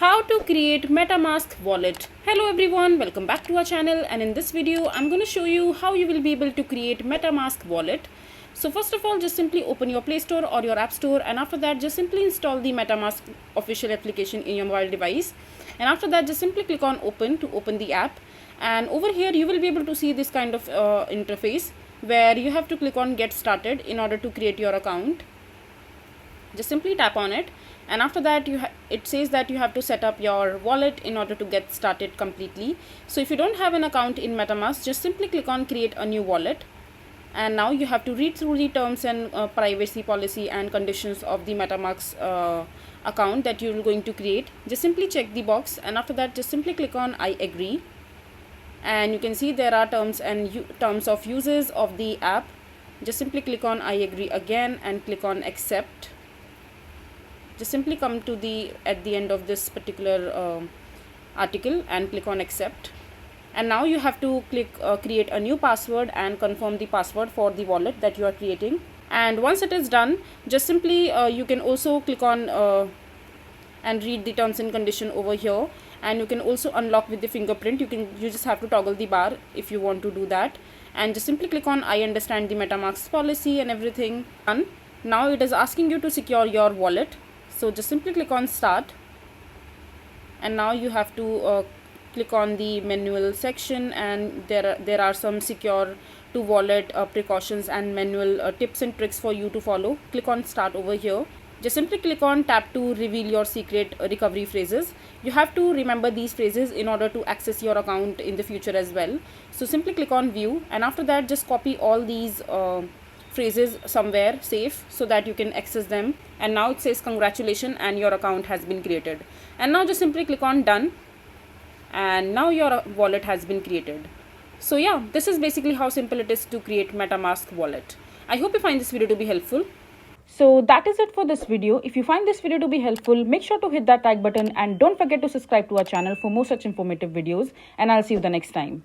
How to create Metamask wallet. Hello everyone, welcome back to our channel, and in this video I'm going to show you how you will be able to create Metamask wallet. So first of all, just simply open your Play Store or your App Store, and after that just simply install the Metamask official application in your mobile device, and after that just simply click on open to open the app. And over here you will be able to see this kind of interface where you have to click on get started in order to create your account. Just simply tap on it, and after that it says that you have to set up your wallet in order to get started completely. So if you don't have an account in Metamask, just simply click on create a new wallet, and now you have to read through the terms and privacy policy and conditions of the Metamask account that you're going to create. Just simply check the box, and after that just simply click on I agree, and you can see there are terms of uses of the app. Just simply click on I agree again and click on accept. Just simply come to at the end of this particular article and click on accept, and now you have to click create a new password and confirm the password for the wallet that you are creating. And once it is done, just simply you can also click on and read the terms and condition over here, and you can also unlock with the fingerprint. You just have to toggle the bar if you want to do that, and just simply click on I understand the Metamask policy and everything done. Now it is asking you to secure your wallet, so just simply click on start, and now you have to click on the manual section, and there are some secure to wallet precautions and manual tips and tricks for you to follow. Click on start over here. Just simply click on tap to reveal your secret recovery phrases. You have to remember these phrases in order to access your account in the future as well. So simply click on view, and after that just copy all these phrases somewhere safe so that you can access them. And now it says congratulations, and your account has been created. And now just simply click on done, and now your wallet has been created. So yeah, this is basically how simple it is to create Metamask wallet. I hope you find this video to be helpful. So that is it for this video. If you find this video to be helpful, make sure to hit that like button, and don't forget to subscribe to our channel for more such informative videos, and I'll see you the next time.